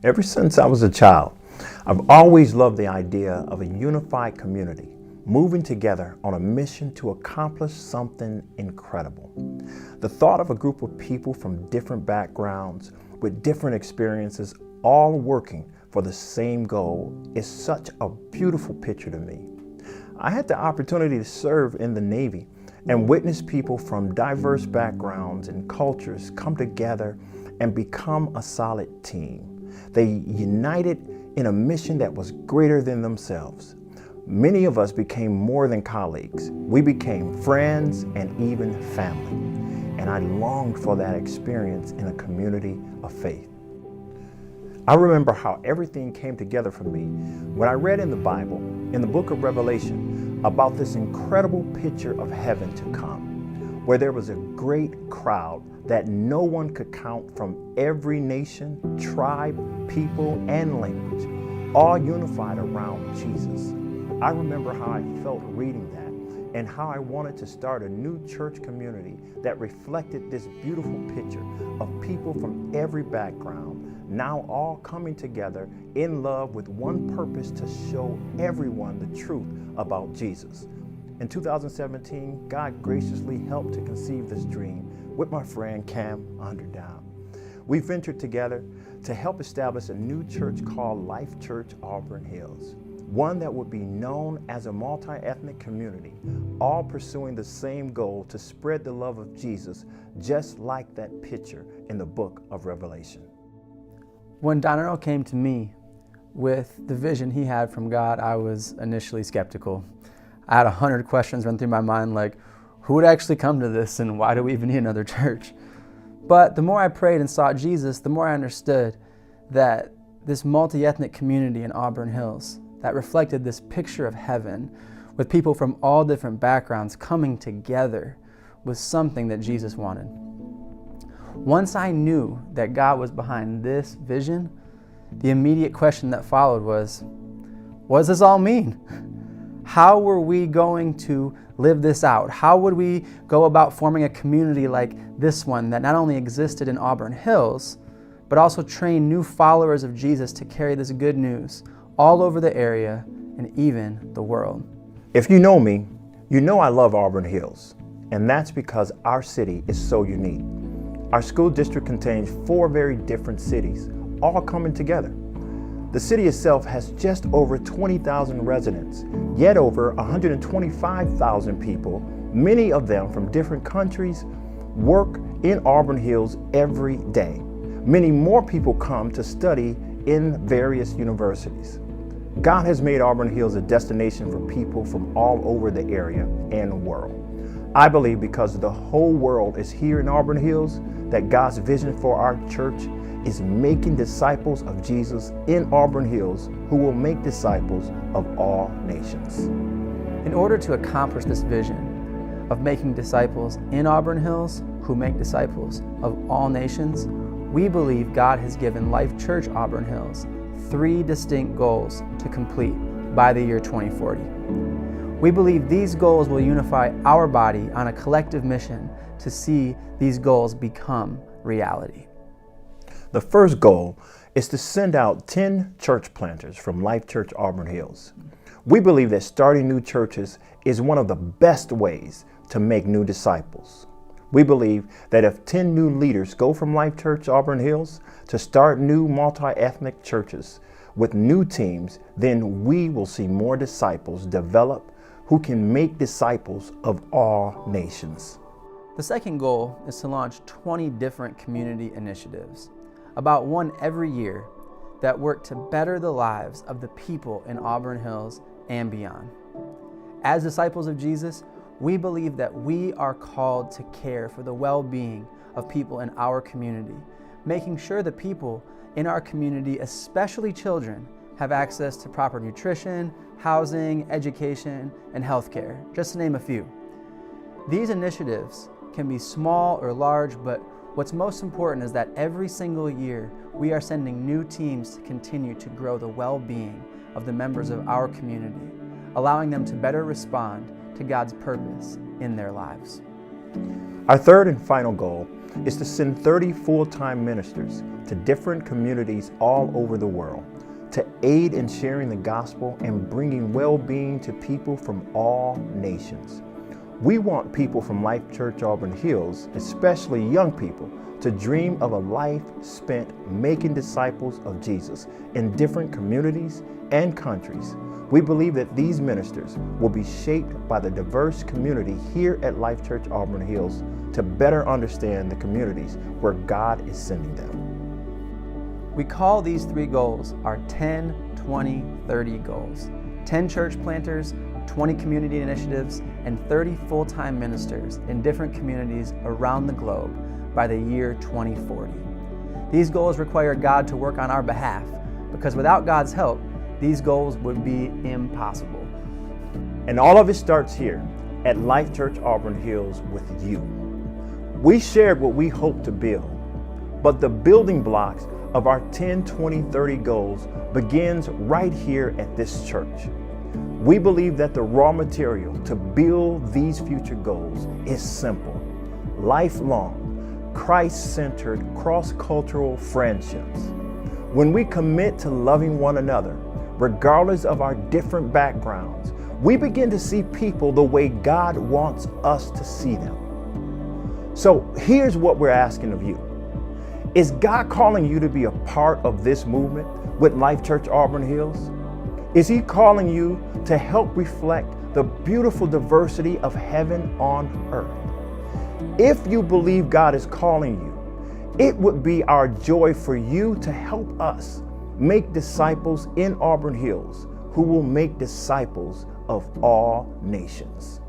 Ever since I was a child, I've always loved the idea of a unified community, moving together on a mission to accomplish something incredible. The thought of a group of people from different backgrounds with different experiences, all working for the same goal, is such a beautiful picture to me. I had the opportunity to serve in the Navy and witness people from diverse backgrounds and cultures come together and become a solid team. They united in a mission that was greater than themselves. Many of us became more than colleagues. We became friends and even family. And I longed for that experience in a community of faith. I remember how everything came together for me when I read in the Bible, in the book of Revelation, about this incredible picture of heaven to come, where there was a great crowd that no one could count from every nation, tribe, people, and language, all unified around Jesus. I remember how I felt reading that and how I wanted to start a new church community that reflected this beautiful picture of people from every background, now all coming together in love with one purpose: to show everyone the truth about Jesus. In 2017, God graciously helped to conceive this dream with my friend Cam Underdown. We ventured together to help establish a new church called LifeChurch Auburn Hills, one that would be known as a multi-ethnic community, all pursuing the same goal: to spread the love of Jesus, just like that picture in the book of Revelation. When Don Earl came to me with the vision he had from God, I was initially skeptical. I had 100 questions run through my mind, like, who would actually come to this, and why do we even need another church? But the more I prayed and sought Jesus, the more I understood that this multi-ethnic community in Auburn Hills that reflected this picture of heaven with people from all different backgrounds coming together was something that Jesus wanted. Once I knew that God was behind this vision, the immediate question that followed was, what does this all mean? How were we going to live this out? How would we go about forming a community like this one that not only existed in Auburn Hills, but also train new followers of Jesus to carry this good news all over the area and even the world? If you know me, you know I love Auburn Hills, and that's because our city is so unique. Our school district contains 4 very different cities, all coming together. The city itself has just over 20,000 residents, yet over 125,000 people, many of them from different countries, work in Auburn Hills every day. Many more people come to study in various universities. God has made Auburn Hills a destination for people from all over the area and world. I believe because the whole world is here in Auburn Hills, that God's vision for our church is making disciples of Jesus in Auburn Hills who will make disciples of all nations. In order to accomplish this vision of making disciples in Auburn Hills who make disciples of all nations, we believe God has given LifeChurch Auburn Hills 3 distinct goals to complete by the year 2040. We believe these goals will unify our body on a collective mission to see these goals become reality. The first goal is to send out 10 church planters from LifeChurch Auburn Hills. We believe that starting new churches is one of the best ways to make new disciples. We believe that if 10 new leaders go from LifeChurch Auburn Hills to start new multi-ethnic churches with new teams, then we will see more disciples develop who can make disciples of all nations. The second goal is to launch 20 different community initiatives, about one every year, that work to better the lives of the people in Auburn Hills and beyond. As disciples of Jesus, we believe that we are called to care for the well-being of people in our community, making sure the people in our community, especially children, have access to proper nutrition, housing, education, and healthcare, just to name a few. These initiatives can be small or large, but what's most important is that every single year we are sending new teams to continue to grow the well-being of the members of our community, allowing them to better respond to God's purpose in their lives. Our third and final goal is to send 30 full-time ministers to different communities all over the world to aid in sharing the gospel and bringing well-being to people from all nations. We want people from LifeChurch Auburn Hills, especially young people, to dream of a life spent making disciples of Jesus in different communities and countries. We believe that these ministers will be shaped by the diverse community here at LifeChurch Auburn Hills to better understand the communities where God is sending them. We call these 3 goals our 10, 20, 30 goals. 10 church planters, 20 community initiatives, and 30 full-time ministers in different communities around the globe by the year 2040. These goals require God to work on our behalf, because without God's help, these goals would be impossible. And all of it starts here at LifeChurch Auburn Hills with you. We shared what we hope to build, but the building blocks of our 10, 20, 30 goals begins right here at this church. We believe that the raw material to build these future goals is simple, lifelong, Christ-centered, cross-cultural friendships. When we commit to loving one another, regardless of our different backgrounds, we begin to see people the way God wants us to see them. So here's what we're asking of you. Is God calling you to be a part of this movement with LifeChurch Auburn Hills? Is He calling you to help reflect the beautiful diversity of heaven on earth? If you believe God is calling you, it would be our joy for you to help us make disciples in Auburn Hills who will make disciples of all nations.